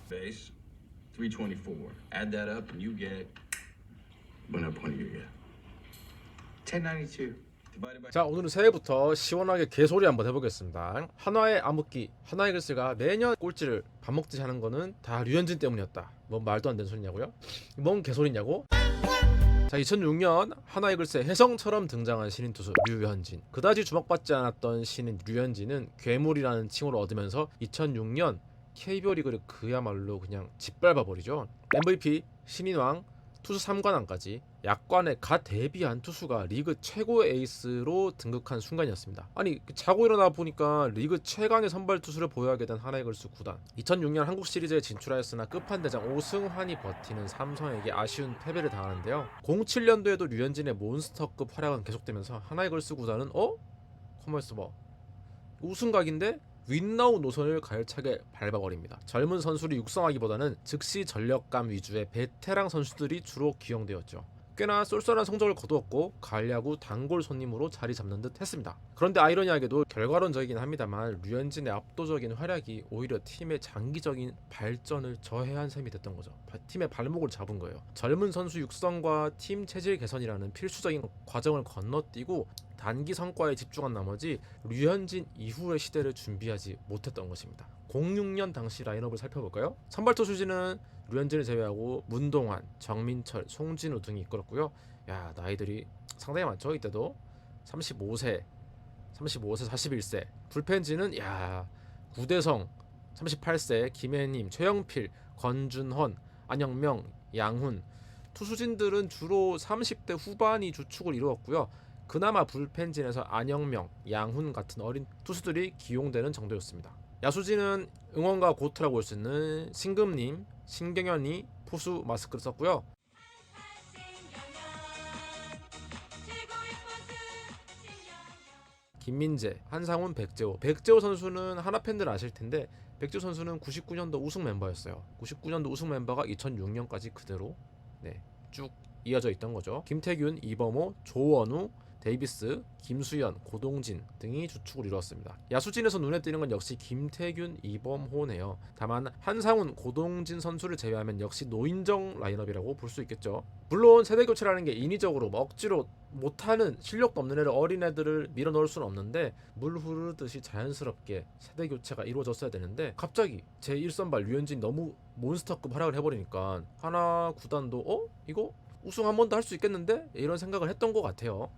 Base 324. Add that up and you get what that point you get. 1092. Divided by 자, 오늘은 새해부터 시원하게 개소리 한번 해보겠습니다. 한화의 암흑기, 한화이글스가 매년 꼴찌를 밥 먹듯이 하는 거는 다 류현진 때문이었다. 뭔 말도 안 되는 소리냐고요? 뭔 개소리냐고? 자, 2006년 한화이글스의 혜성처럼 등장한 신인 투수 류현진. 그다지 주목받지 않았던 신인 류현진은 괴물이라는 칭호를 얻으면서 2006년 KBO 리그를 그야말로 그냥 짓밟아버리죠. MVP, 신인왕, 투수 3관왕까지 약관에 갓 데뷔한 투수가 리그 최고의 에이스로 등극한 순간이었습니다. 아니, 자고 일어나 보니까 리그 최강의 선발 투수를 보유하게 된 한화이글스 구단. 2006년 한국 시리즈에 진출하였으나 끝판대장 오승환이 버티는 삼성에게 아쉬운 패배를 당하는데요. 07년도에도 류현진의 몬스터급 활약은 계속되면서 한화이글스 구단은 커머스 우승각인데 윈나우 노선을 가열차게 밟아버립니다. 젊은 선수를 육성하기보다는 즉시 전력감 위주의 베테랑 선수들이 주로 기용되었죠. 꽤나 쏠쏠한 성적을 거두었고 가을 야구 단골 손님으로 자리 잡는 듯 했습니다. 그런데 아이러니하게도 결과론적이긴 합니다만 류현진의 압도적인 활약이 오히려 팀의 장기적인 발전을 저해한 셈이 됐던 거죠. 팀의 발목을 잡은 거예요. 젊은 선수 육성과 팀 체질 개선이라는 필수적인 과정을 건너뛰고 단기 성과에 집중한 나머지 류현진 이후의 시대를 준비하지 못했던 것입니다. 06년 당시 라인업을 살펴볼까요? 선발 투수진은 류현진을 제외하고 문동환, 정민철, 송진우 등이 이끌었고요. 야, 나이들이 상당히 많죠. 이때도 35세, 41세. 불펜진은 구대성, 38세, 김혜님, 최영필, 권준헌, 안영명, 양훈. 투수진들은 주로 30대 후반이 주축을 이루었고요. 그나마 불펜진에서 안영명, 양훈 같은 어린 투수들이 기용되는 정도였습니다. 야수진은 응원가 고트라고 볼 수 있는 신금님, 신경현이 포수 마스크를 썼고요. 김민재, 한상훈, 백재호 선수는 하나 팬들 아실 텐데 백재호 선수는 99년도 우승 멤버였어요. 99년도 우승 멤버가 2006년까지 그대로 쭉 이어져 있던 거죠. 김태균, 이범호, 조원우, 데이비스, 김수현, 고동진 등이 주축을 이루었습니다. 야수진에서 눈에 띄는 건 역시 김태균, 이범호네요. 다만 한상훈, 고동진 선수를 제외하면 역시 노인정 라인업이라고 볼 수 있겠죠. 물론 세대 교체라는 게 인위적으로 억지로 못하는 실력도 없는 어린애들을 밀어넣을 수는 없는데 물 흐르듯이 자연스럽게 세대 교체가 이루어졌어야 되는데 갑자기 제1선발 류현진 너무 몬스터급 활약을 해버리니까 하나 구단도 이거 우승 한 번 더 할 수 있겠는데? 이런 생각을 했던 것 같아요.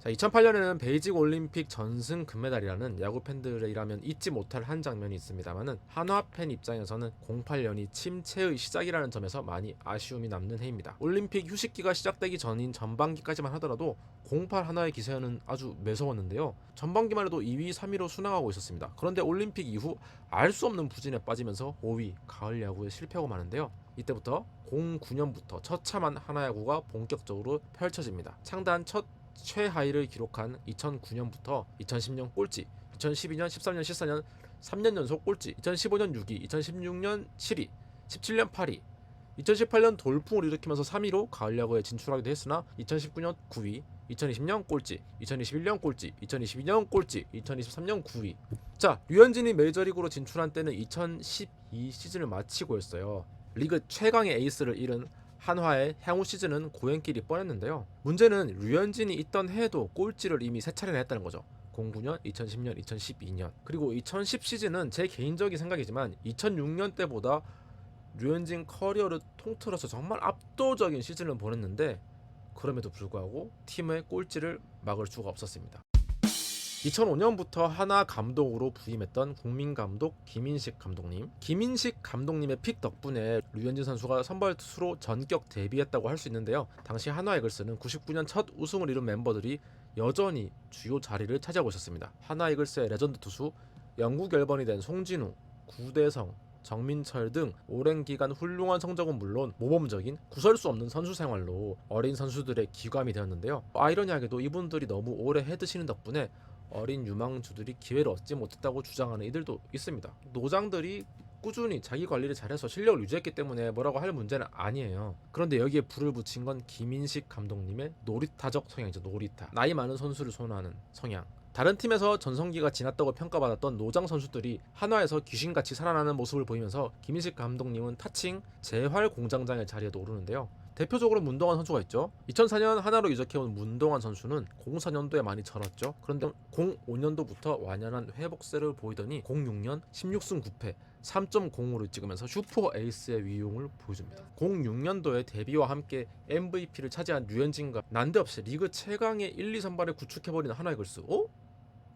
자, 2008년에는 베이징 올림픽 전승 금메달이라는 야구 팬들이라면 잊지 못할 한 장면이 있습니다만은 한화 팬 입장에서는 08년이 침체의 시작이라는 점에서 많이 아쉬움이 남는 해입니다. 올림픽 휴식기가 시작되기 전인 전반기까지만 하더라도 08 한화의 기세는 아주 매서웠는데요. 전반기만 해도 2위, 3위로 순항하고 있었습니다. 그런데 올림픽 이후 알 수 없는 부진에 빠지면서 5위, 가을 야구에 실패하고 마는데요. 이때부터 09년부터 처참한 한화야구가 본격적으로 펼쳐집니다. 창단 첫 최하위를 기록한 2009년부터 2010년 꼴찌, 2012년, 13년, 14년 3년 연속 꼴찌, 2015년 6위, 2016년 7위, 17년 8위, 2018년 돌풍을 일으키면서 3위로 가을 야구에 진출하기도 했으나 2019년 9위, 2020년 꼴찌, 2021년 꼴찌, 2022년 꼴찌, 2023년 9위. 자, 류현진이 메이저리그로 진출한 때는 2012 시즌을 마치고였어요. 리그 최강의 에이스를 잃은 한화의 향후 시즌은 고행길이 뻔했는데요. 문제는 류현진이 있던 해에도 꼴찌를 이미 3차례나 했다는 거죠. 09년, 2010년, 2012년. 그리고 2010 시즌은 제 개인적인 생각이지만 2006년 때보다 류현진 커리어를 통틀어서 정말 압도적인 시즌을 보냈는데 그럼에도 불구하고 팀의 꼴찌를 막을 수가 없었습니다. 2005년부터 한화 감독으로 부임했던 국민감독 김인식 감독님. 김인식 감독님의 픽 덕분에 류현진 선수가 선발 투수로 전격 데뷔했다고 할 수 있는데요. 당시 한화 이글스는 99년 첫 우승을 이룬 멤버들이 여전히 주요 자리를 차지하고 있었습니다. 한화 이글스의 레전드 투수, 영구 결번이 된 송진우, 구대성, 정민철 등 오랜 기간 훌륭한 성적은 물론 모범적인 구설 수 없는 선수 생활로 어린 선수들의 기감이 되었는데요. 아이러니하게도 이분들이 너무 오래 해드시는 덕분에 어린 유망주들이 기회를 얻지 못했다고 주장하는 이들도 있습니다. 노장들이 꾸준히 자기 관리를 잘해서 실력을 유지했기 때문에 뭐라고 할 문제는 아니에요. 그런데 여기에 불을 붙인 건 김인식 감독님의 놀이타적 성향이죠. 놀이타. 나이 많은 선수를 선호하는 성향. 다른 팀에서 전성기가 지났다고 평가받았던 노장 선수들이 한화에서 귀신같이 살아나는 모습을 보이면서 김인식 감독님은 타칭 재활 공장장의 자리에도 오르는데요. 대표적으로 문동환 선수가 있죠. 2004년 하나로 이적해온 문동환 선수는 04년도에 많이 절었죠. 그런데 05년도부터 완연한 회복세를 보이더니 06년 16승 9패 3.05를 찍으면서 슈퍼 에이스의 위용을 보여줍니다. 06년도에 데뷔와 함께 MVP를 차지한 류현진과 난데없이 리그 최강의 1, 2 선발을 구축해버린 하나이글스.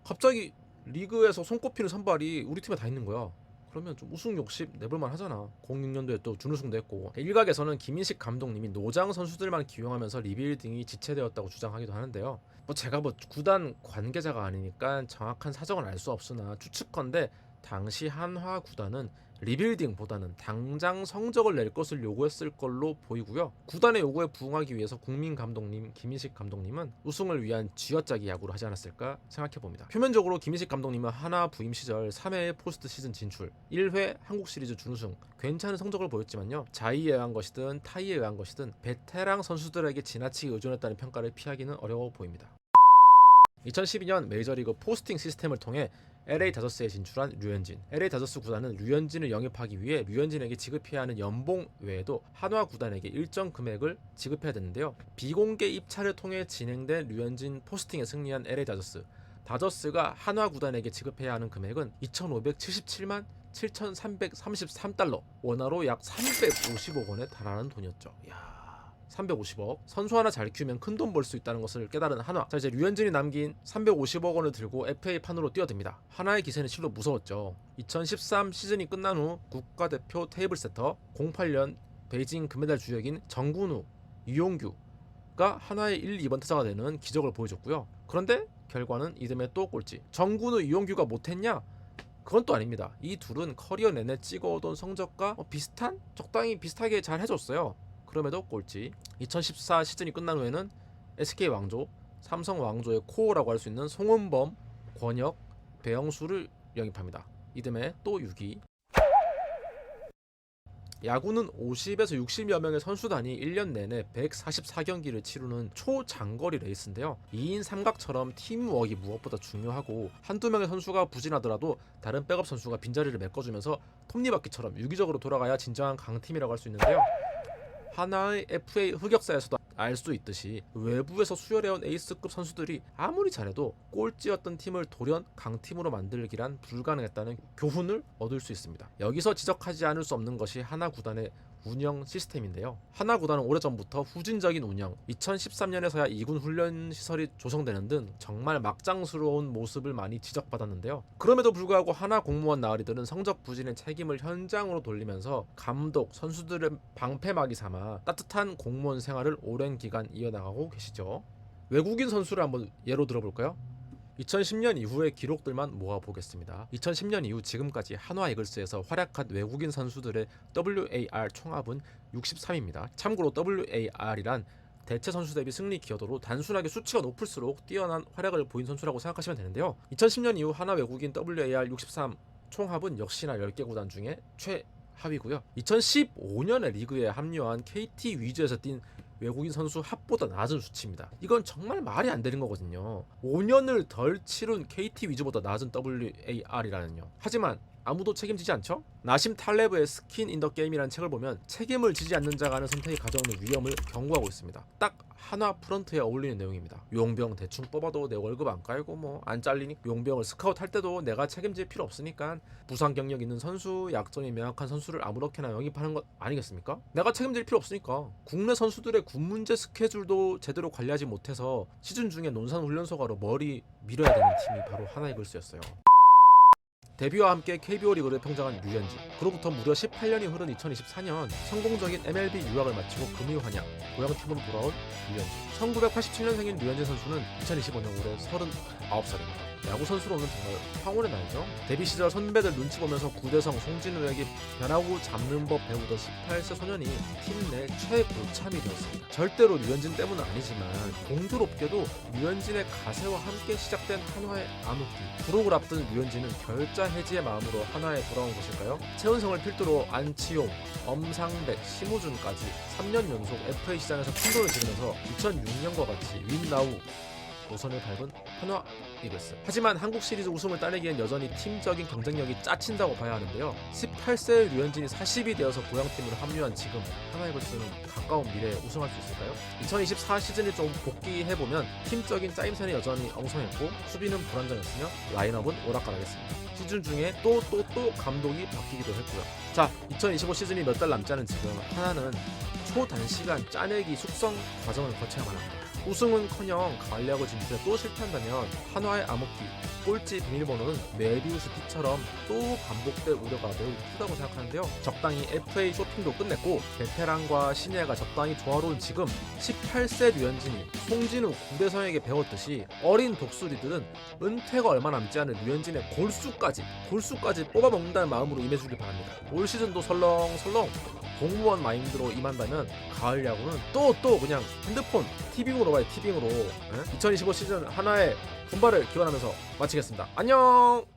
갑자기 리그에서 손꼽히는 선발이 우리 팀에 다 있는 거야. 그러면 좀 우승 욕심 내볼만 하잖아. 06년도에 또 준우승도 했고. 일각에서는 김인식 감독님이 노장 선수들만 기용하면서 리빌딩이 지체되었다고 주장하기도 하는데요. 제가 구단 관계자가 아니니까 정확한 사정은 알 수 없으나 추측컨대 당시 한화 구단은 리빌딩보다는 당장 성적을 낼 것을 요구했을 걸로 보이고요. 구단의 요구에 부응하기 위해서 국민 감독님 김인식 감독님은 우승을 위한 쥐어짜기 야구를 하지 않았을까 생각해봅니다. 표면적으로 김인식 감독님은 한화 부임 시절 3회 포스트 시즌 진출, 1회 한국 시리즈 준우승, 괜찮은 성적을 보였지만요. 자의에 의한 것이든 타의에 의한 것이든 베테랑 선수들에게 지나치게 의존했다는 평가를 피하기는 어려워 보입니다. 2012년 메이저리그 포스팅 시스템을 통해 LA 다저스에 진출한 류현진. LA 다저스 구단은 류현진을 영입하기 위해 류현진에게 지급해야 하는 연봉 외에도 한화 구단에게 일정 금액을 지급해야 되는데요. 비공개 입찰을 통해 진행된 류현진 포스팅에 승리한 LA 다저스. 다저스가 한화 구단에게 지급해야 하는 금액은 2,577만 7,333달러, 원화로 약 350억 원에 달하는 돈이었죠. 350억. 선수 하나 잘 키우면 큰 돈 벌 수 있다는 것을 깨달은 한화. 자, 이제 류현진이 남긴 350억 원을 들고 FA판으로 뛰어듭니다. 한화의 기세는 실로 무서웠죠. 2013 시즌이 끝난 후 국가대표 테이블 세터, 08년 베이징 금메달 주역인 정근우, 이용규가 한화의 1, 2번 타자가 되는 기적을 보여줬고요. 그런데 결과는 이듬해 또 꼴찌. 정근우, 이용규가 못했냐? 그건 또 아닙니다. 이 둘은 커리어 내내 찍어오던 성적과 적당히 비슷하게 잘 해줬어요. 그럼에도 꼴찌. 2014 시즌이 끝난 후에는 SK 왕조, 삼성 왕조의 코어라고 할 수 있는 송은범, 권혁, 배영수를 영입합니다. 이듬해 또 6위. 야구는 50에서 60여 명의 선수단이 1년 내내 144경기를 치르는 초장거리 레이스인데요. 2인 삼각처럼 팀워크가 무엇보다 중요하고 한두 명의 선수가 부진하더라도 다른 백업 선수가 빈자리를 메꿔주면서 톱니바퀴처럼 유기적으로 돌아가야 진정한 강팀이라고 할 수 있는데요. 하나의 FA 흑역사에서도 알 수 있듯이 외부에서 수혈해온 에이스급 선수들이 아무리 잘해도 꼴찌였던 팀을 돌연 강팀으로 만들기란 불가능했다는 교훈을 얻을 수 있습니다. 여기서 지적하지 않을 수 없는 것이 하나 구단의 운영 시스템인데요. 하나 구단은 오래전부터 후진적인 운영, 2013년에서야 2군 훈련 시설이 조성되는 등 정말 막장스러운 모습을 많이 지적받았는데요. 그럼에도 불구하고 하나 공무원 나으리들은 성적 부진의 책임을 현장으로 돌리면서 감독, 선수들의 방패막이 삼아 따뜻한 공무원 생활을 오랜 기간 이어나가고 계시죠. 외국인 선수를 한번 예로 들어볼까요? 2010년 이후의 기록들만 모아보겠습니다. 2010년 이후 지금까지 한화 이글스에서 활약한 외국인 선수들의 WAR 총합은 63입니다. 참고로 WAR이란 대체 선수 대비 승리 기여도로 단순하게 수치가 높을수록 뛰어난 활약을 보인 선수라고 생각하시면 되는데요. 2010년 이후 한화 외국인 WAR 63 총합은 역시나 10개 구단 중에 최하위고요. 2015년에 리그에 합류한 KT 위즈에서 뛴 외국인 선수 합보다 낮은 수치입니다. 이건 정말 말이 안 되는 거거든요. 5년을 덜 치룬 KT 위즈보다 낮은 WAR이라는요. 하지만 아무도 책임지지 않죠? 나심 탈레브의 스킨 인 더 게임이라는 책을 보면 책임을 지지 않는 자가 하는 선택이 가져오는 위험을 경고하고 있습니다. 딱 한화 프런트에 어울리는 내용입니다. 용병 대충 뽑아도 내 월급 안 깔고 안 잘리니까 용병을 스카우트 할 때도 내가 책임질 필요 없으니까 부상 경력 있는 선수, 약점이 명확한 선수를 아무렇게나 영입하는 것 아니겠습니까? 내가 책임질 필요 없으니까. 국내 선수들의 군 문제 스케줄도 제대로 관리하지 못해서 시즌 중에 논산 훈련소가로 머리 밀어야 되는 팀이 바로 하나 이글스였어요. 데뷔와 함께 KBO 리그를 평정한 류현진. 그로부터 무려 18년이 흐른 2024년 성공적인 MLB 유학을 마치고 금이환양 고향팀으로 돌아온 류현진. 1987년생인 류현진 선수는 2025년 올해 39살입니다. 야구 선수로는 정말 황홀의 나이죠. 데뷔 시절 선배들 눈치 보면서 구대성 송진우에게 변하고 잡는 법 배우던 18세 소년이 팀 내 최고참이 되었습니다. 절대로 류현진 때문은 아니지만 공교롭게도 류현진의 가세와 함께 시작된 한화의 암흑기. 부록을 앞둔 류현진은 결자 해지의 마음으로 한화에 돌아온 것일까요? 최은성을 필두로 안치용, 엄상백, 심우준까지 3년 연속 FA 시장에서 큰 돈을 지르면서 2006년과 같이 윈나우 노선을 밟은 한화 이글스. 하지만 한국 시리즈 우승을 따내기엔 여전히 팀적인 경쟁력이 짜친다고 봐야 하는데요. 18세 류현진이 40이 되어서 고향팀으로 합류한 지금 한화 이글스는 가까운 미래에 우승할 수 있을까요? 2024 시즌을 좀 복귀해보면 팀적인 짜임새는 여전히 엉성했고 수비는 불안정했으며 라인업은 오락가락했습니다. 시즌 중에 또 감독이 바뀌기도 했고요. 자, 2025 시즌이 몇 달 남지 않은 지금 하나는 초단시간 짜내기 숙성 과정을 거쳐야만 합니다. 우승은커녕 가을 야구 진출에 또 실패한다면 한화의 암흑기, 꼴찌 비밀번호는 메비우스 D처럼 또 반복될 우려가 매우 크다고 생각하는데요. 적당히 FA 쇼핑도 끝냈고 베테랑과 신예가 적당히 조화로운 지금 18세 류현진이 송진우, 구대성에게 배웠듯이 어린 독수리들은 은퇴가 얼마 남지 않은 류현진의 골수까지 뽑아먹는다는 마음으로 임해주길 바랍니다. 올 시즌도 설렁설렁 공무원 마인드로 임한다면 가을 야구는 또 그냥 핸드폰 티빙으로 봐요. 티빙으로. 2025 시즌 하나의 분발을 기원하면서 마치겠습니다. 안녕.